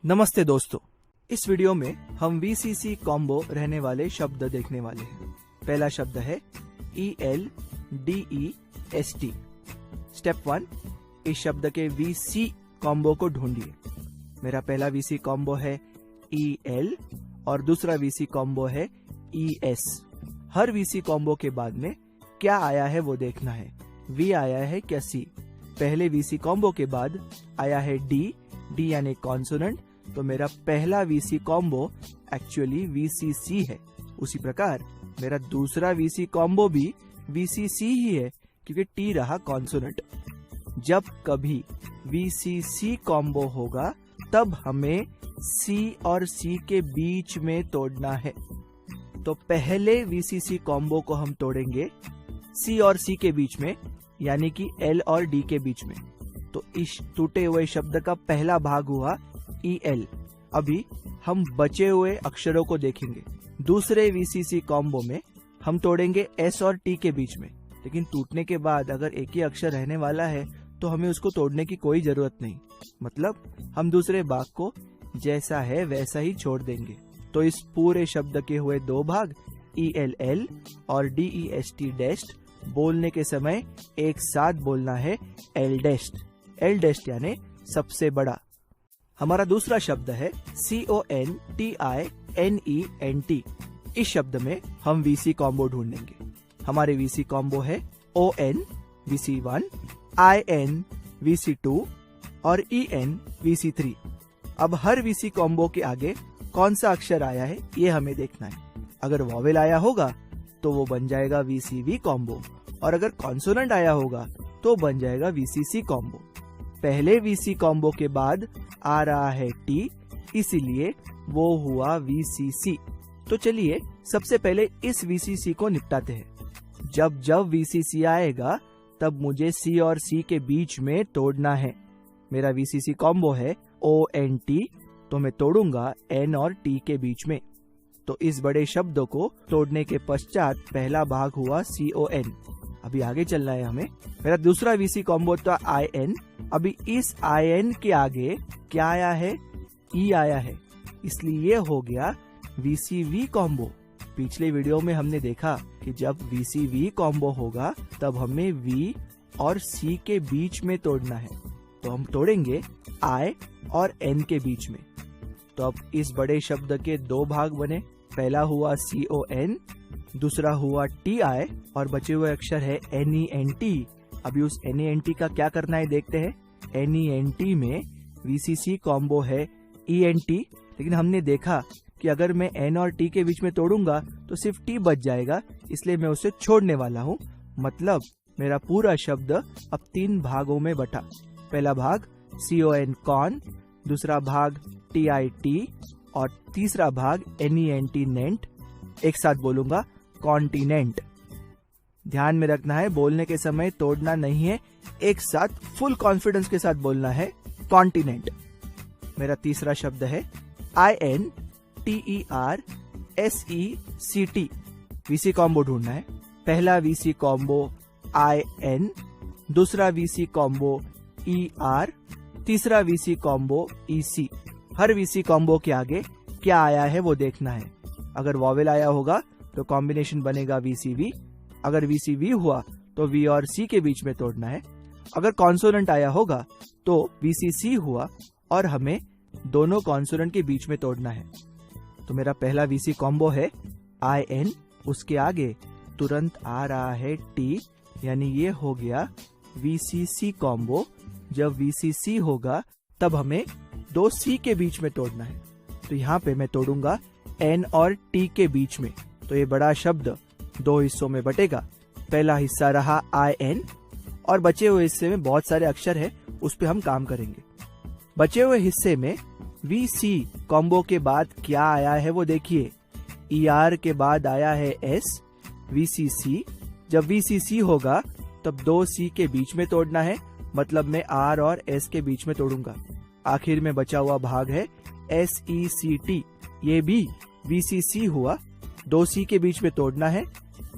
नमस्ते दोस्तों, इस वीडियो में हम VCC कॉम्बो रहने वाले शब्द देखने वाले हैं। पहला शब्द है ELDEST। स्टेप 1, इस शब्द के VC कॉम्बो को ढूंढिए। मेरा पहला VC कॉम्बो है EL और दूसरा VC कॉम्बो है ES। हर VC कॉम्बो के बाद में क्या आया है वो देखना है। V आया है क्या C? पहले VC कॉम्बो के बाद आया है D यानी कॉन्सोनेंट, तो मेरा पहला VC कॉम्बो एक्चुअली VCC है। उसी प्रकार मेरा दूसरा VC कॉम्बो भी VCC ही है क्योंकि T रहा कॉन्सोनेंट। जब कभी VCC कॉम्बो होगा तब हमें C और C के बीच में तोड़ना है। तो पहले VCC कॉम्बो को हम तोड़ेंगे C और C के बीच में, यानी कि L और D के बीच में। तो इस टूटे हुए शब्द का पहला भाग हुआ EL। अभी हम बचे हुए अक्षरों को देखेंगे। दूसरे VCC कॉम्बो में हम तोड़ेंगे S और T के बीच में, लेकिन टूटने के बाद अगर एक ही अक्षर रहने वाला है तो हमें उसको तोड़ने की कोई जरूरत नहीं, मतलब हम दूसरे भाग को जैसा है वैसा ही छोड़ देंगे। तो इस पूरे शब्द के हुए दो भाग ELL और DEST बोलने के समय एक साथ बोलना है L डैश यानी सबसे बड़ा। हमारा दूसरा शब्द है CONTINENT। इस शब्द में हम VC कॉम्बो ढूंढेंगे। हमारे VC कॉम्बो है ON VC1, IN VC2 और EN VC3। अब हर VC कॉम्बो के आगे कौन सा अक्षर आया है ये हमें देखना है। अगर वॉवेल आया होगा तो वो बन जाएगा VCV कॉम्बो, और अगर कॉन्सोनेंट आया होगा तो बन जाएगा VCC कॉम्बो। पहले VC कॉम्बो के बाद आ रहा है T, इसीलिए वो हुआ VCC। तो चलिए सबसे पहले इस VCC को निपटाते हैं। जब VCC आएगा तब मुझे C और C के बीच में तोड़ना है। मेरा VCC कॉम्बो है ONT, तो मैं तोड़ूंगा N और T के बीच में। तो इस बड़े शब्द को तोड़ने के पश्चात पहला भाग हुआ CON। अभी आगे चलना है हमें। मेरा दूसरा VC कॉम्बो था IN। अभी इस IN के आगे क्या आया है? E आया है, इसलिए ये हो गया VCV कॉम्बो। पिछले वीडियो में हमने देखा कि जब VCV कॉम्बो होगा तब हमें V और C के बीच में तोड़ना है। तो हम तोड़ेंगे I और N के बीच में। तो अब इस बड़े शब्द के दो भाग बने। पहला हुआ CON, दूसरा हुआ TI और बचे हुए अक्षर है NENT। अभी उस NENT का क्या करना है देखते हैं। NENT में VCC कॉम्बो है ENT, लेकिन हमने देखा कि अगर मैं N और T के बीच में तोड़ूंगा तो सिर्फ T बच जाएगा, इसलिए मैं उसे छोड़ने वाला हूँ। मतलब मेरा पूरा शब्द अब 3 भागों में बटा। पहला भाग CON कॉन, दूसरा भाग TIT और तीसरा भाग NENT नेंट। एक साथ बोलूंगा कॉन्टिनेंट। ध्यान में रखना है, बोलने के समय तोड़ना नहीं है, एक साथ फुल कॉन्फिडेंस के साथ बोलना है कॉन्टिनेंट। मेरा तीसरा शब्द है INTERSECT। VC कॉम्बो ढूंढना है। पहला VC कॉम्बो IN, दूसरा VC कॉम्बो ER, तीसरा VC कॉम्बो EC। हर VC कॉम्बो के आगे क्या आया है वो देखना है। अगर वॉवेल आया होगा तो कॉम्बिनेशन बनेगा VCV। अगर VCV हुआ तो V और C के बीच में तोड़ना है। अगर कॉन्सोनेंट आया होगा तो VCC हुआ और हमें दोनों कॉन्सोनेंट के बीच में तोड़ना है। तो मेरा पहला VC कॉम्बो है IN, उसके आगे तुरंत आ रहा है T, यानी ये हो गया VCC कॉम्बो। जब VCC होगा तब हमें दो C के बीच में तोड़ना है। तो यहाँ पे मैं तोड़ूंगा N और T के बीच में। तो ये बड़ा शब्द 2 हिस्सों में बटेगा। पहला हिस्सा रहा IN और बचे हुए हिस्से में बहुत सारे अक्षर है, उस पे हम काम करेंगे। बचे हुए हिस्से में VC कॉम्बो के बाद क्या आया है वो देखिए। ER के बाद आया है S, VCC। जब VCC होगा तब 2 C के बीच में तोड़ना है, मतलब मैं R और S के बीच में तोड़ूंगा। आखिर में बचा हुआ भाग है SECT। ये भी VCC हुआ, 2 C के बीच में तोड़ना है,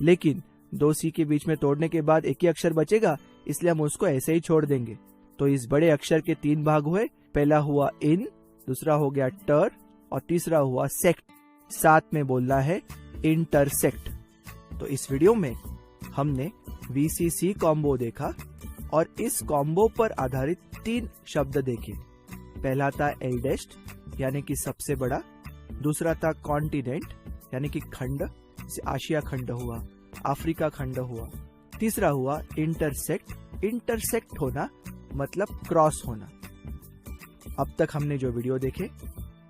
लेकिन 2 C के बीच में तोड़ने के बाद एक ही अक्षर बचेगा, इसलिए हम उसको ऐसे ही छोड़ देंगे। तो इस बड़े अक्षर के 3 भाग हुए। पहला हुआ इन, दूसरा हो गया टर और तीसरा हुआ सेक्ट। साथ में बोलना है इंटरसेक्ट। तो इस वीडियो में हमने VCC कॉम्बो देखा और इस कॉम्बो पर आधारित 3 शब्द देखे। पहला था एल्डेस्ट यानी कि सबसे बड़ा, दूसरा था कॉन्टिनेंट यानी कि खंड, आशिया खंड हुआ, अफ्रीका खंड हुआ, तीसरा हुआ इंटरसेक्ट। इंटरसेक्ट होना मतलब क्रॉस होना। अब तक हमने जो वीडियो देखे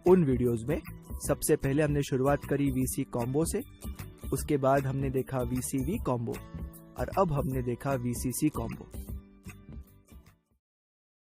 उन वीडियोस में सबसे पहले हमने शुरुआत करी VC कॉम्बो से, उसके बाद हमने देखा VCV कॉम्बो और अब हमने देखा VCC कॉम्बो।